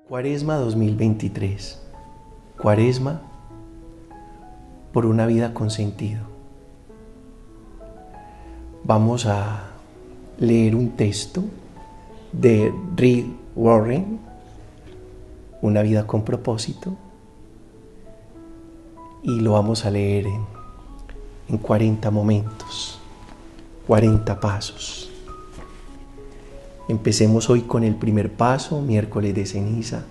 Cuaresma 2023. Cuaresma por una vida con sentido. Vamos a leer un texto de Rick Warren, Una vida con propósito, y lo vamos a leer en 40 momentos, 40 pasos. Empecemos hoy con el primer paso, miércoles de ceniza,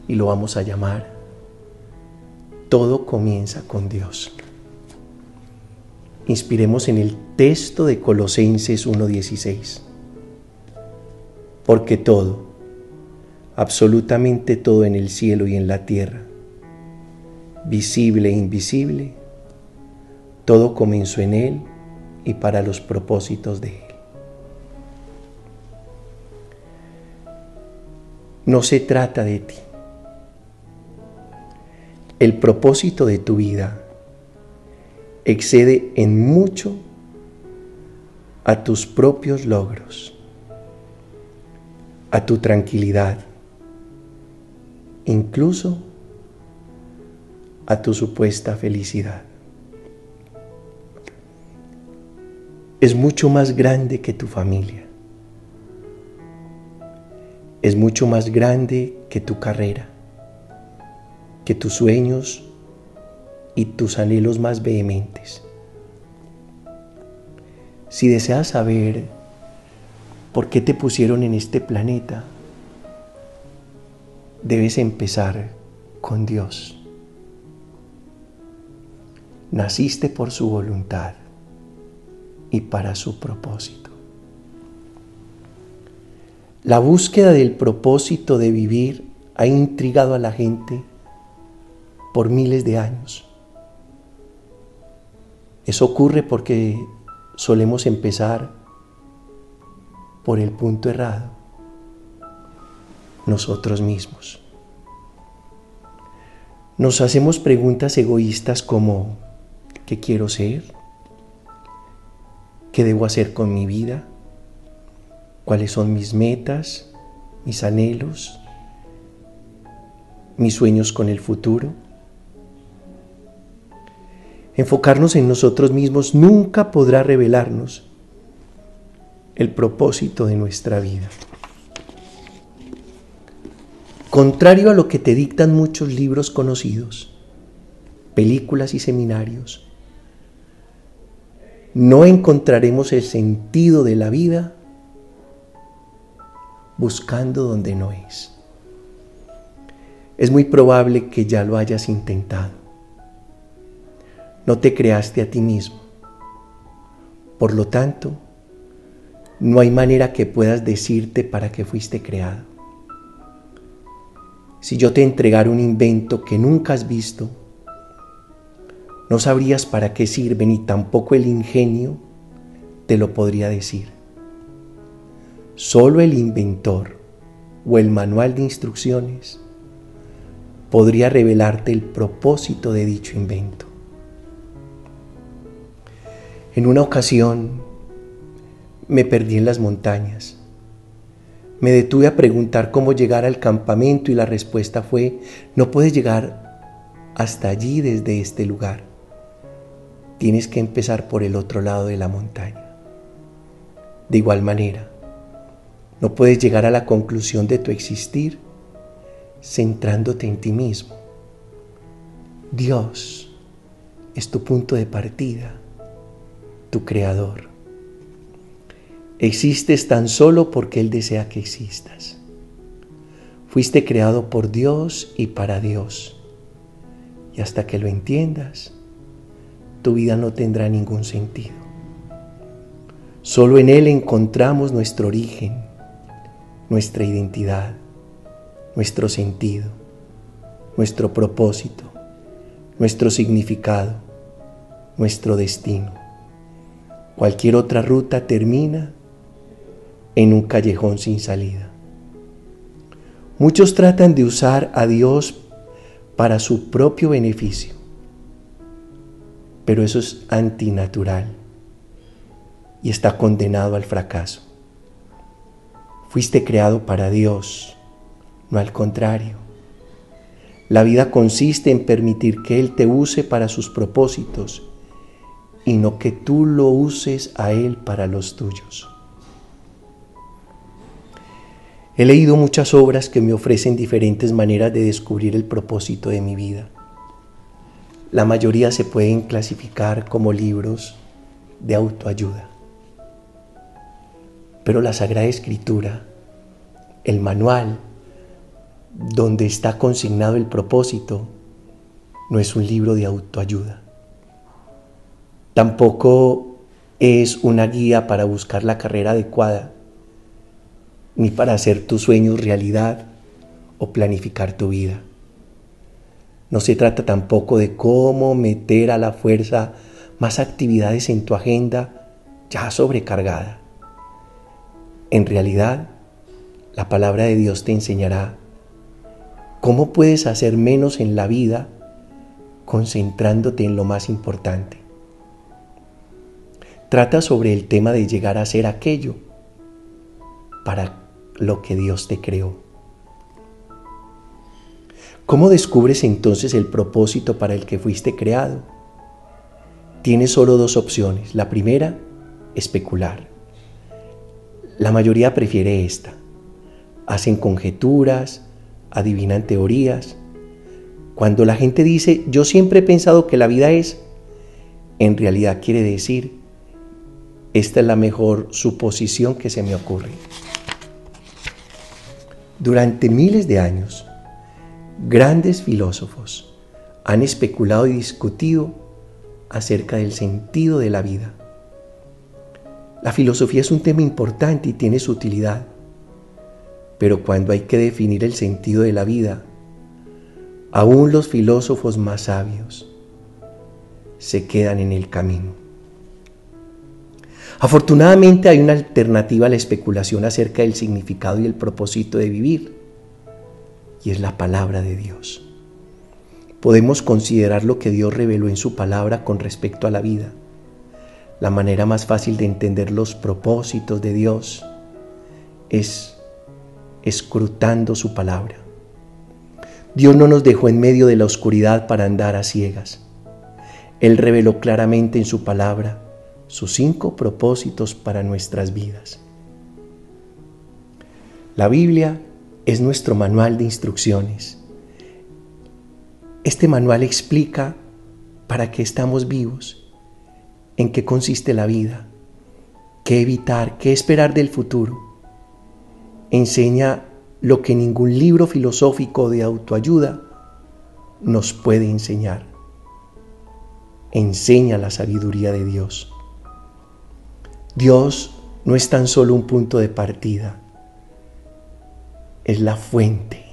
y lo vamos a llamar Todo comienza con Dios. Inspiremos en el texto de Colosenses 1:16. Porque todo, absolutamente todo en el cielo y en la tierra, visible e invisible, todo comenzó en Él y para los propósitos de Él. No se trata de ti. El propósito de tu vida excede en mucho a tus propios logros, a tu tranquilidad, incluso a tu supuesta felicidad. Es mucho más grande que tu familia. Es mucho más grande que tu carrera, que tus sueños y tus anhelos más vehementes. Si deseas saber por qué te pusieron en este planeta, debes empezar con Dios. Naciste por su voluntad y para su propósito. La búsqueda del propósito de vivir ha intrigado a la gente por miles de años. Eso ocurre porque solemos empezar por el punto errado, nosotros mismos. Nos hacemos preguntas egoístas como: ¿qué quiero ser? ¿Qué debo hacer con mi vida? ¿Cuáles son mis metas, mis anhelos, mis sueños con el futuro? Enfocarnos en nosotros mismos nunca podrá revelarnos el propósito de nuestra vida. Contrario a lo que te dictan muchos libros conocidos, películas y seminarios, no encontraremos el sentido de la vida buscando donde no es. Es muy probable que ya lo hayas intentado. No te creaste a ti mismo. Por lo tanto, no hay manera que puedas decirte para qué fuiste creado. Si yo te entregara un invento que nunca has visto, no sabrías para qué sirve, ni tampoco el ingenio te lo podría decir. Solo el inventor o el manual de instrucciones podría revelarte el propósito de dicho invento. En una ocasión me perdí en las montañas. Me detuve a preguntar cómo llegar al campamento y la respuesta fue: no puedes llegar hasta allí desde este lugar. Tienes que empezar por el otro lado de la montaña. De igual manera, no puedes llegar a la conclusión de tu existir centrándote en ti mismo. Dios es tu punto de partida, tu creador. Existes tan solo porque Él desea que existas. Fuiste creado por Dios y para Dios. Y hasta que lo entiendas, tu vida no tendrá ningún sentido. Solo en Él encontramos nuestro origen, nuestra identidad, nuestro sentido, nuestro propósito, nuestro significado, nuestro destino. Cualquier otra ruta termina en un callejón sin salida. Muchos tratan de usar a Dios para su propio beneficio, pero eso es antinatural y está condenado al fracaso. Fuiste creado para Dios, no al contrario. La vida consiste en permitir que Él te use para sus propósitos y no que tú lo uses a Él para los tuyos. He leído muchas obras que me ofrecen diferentes maneras de descubrir el propósito de mi vida. La mayoría se pueden clasificar como libros de autoayuda. Pero la Sagrada Escritura, el manual donde está consignado el propósito, no es un libro de autoayuda. Tampoco es una guía para buscar la carrera adecuada, ni para hacer tus sueños realidad o planificar tu vida. No se trata tampoco de cómo meter a la fuerza más actividades en tu agenda ya sobrecargada. En realidad, la palabra de Dios te enseñará cómo puedes hacer menos en la vida concentrándote en lo más importante. Trata sobre el tema de llegar a ser aquello para lo que Dios te creó. ¿Cómo descubres entonces el propósito para el que fuiste creado? Tienes solo dos opciones. La primera, especular. La mayoría prefiere esta. Hacen conjeturas, adivinan teorías. Cuando la gente dice, yo siempre he pensado que la vida es, en realidad quiere decir, esta es la mejor suposición que se me ocurre. Durante miles de años, grandes filósofos han especulado y discutido acerca del sentido de la vida. La filosofía es un tema importante y tiene su utilidad, pero cuando hay que definir el sentido de la vida, aún los filósofos más sabios se quedan en el camino. Afortunadamente hay una alternativa a la especulación acerca del significado y el propósito de vivir, y es la palabra de Dios. Podemos considerar lo que Dios reveló en su palabra con respecto a la vida. La manera más fácil de entender los propósitos de Dios es escrutando su palabra. Dios no nos dejó en medio de la oscuridad para andar a ciegas. Él reveló claramente en su palabra sus 5 propósitos para nuestras vidas. La Biblia es nuestro manual de instrucciones. Este manual explica para qué estamos vivos, en qué consiste la vida, qué evitar, qué esperar del futuro. Enseña lo que ningún libro filosófico de autoayuda nos puede enseñar. Enseña la sabiduría de Dios. Dios no es tan solo un punto de partida, es la fuente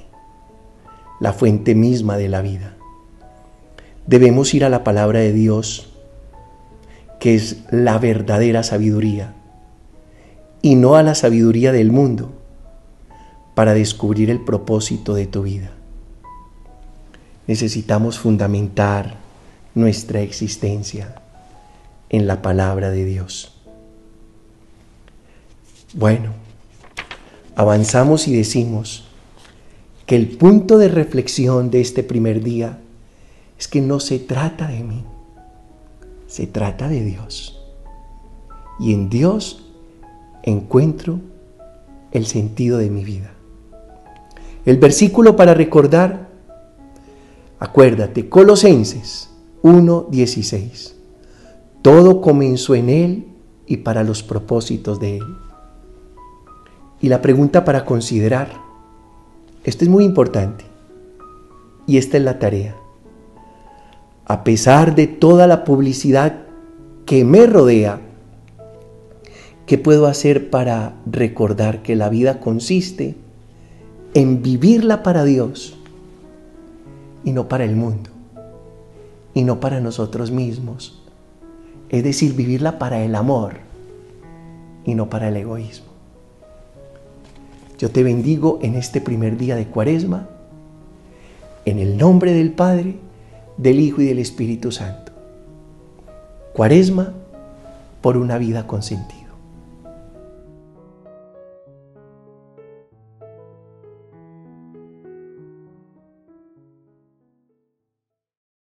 misma de la vida. Debemos ir a la palabra de Dios, que es la verdadera sabiduría, y no a la sabiduría del mundo, para descubrir el propósito de tu vida. Necesitamos fundamentar nuestra existencia en la palabra de Dios. Bueno, avanzamos y decimos que el punto de reflexión de este primer día es que no se trata de mí, se trata de Dios. Y en Dios encuentro el sentido de mi vida. El versículo para recordar, acuérdate, Colosenses 1:16. Todo comenzó en Él y para los propósitos de Él. Y la pregunta para considerar, esto es muy importante, y esta es la tarea. A pesar de toda la publicidad que me rodea, ¿qué puedo hacer para recordar que la vida consiste en vivirla para Dios y no para el mundo y no para nosotros mismos? Es decir, vivirla para el amor y no para el egoísmo. Yo te bendigo en este primer día de Cuaresma, en el nombre del Padre, del Hijo y del Espíritu Santo. Cuaresma por una vida con sentido.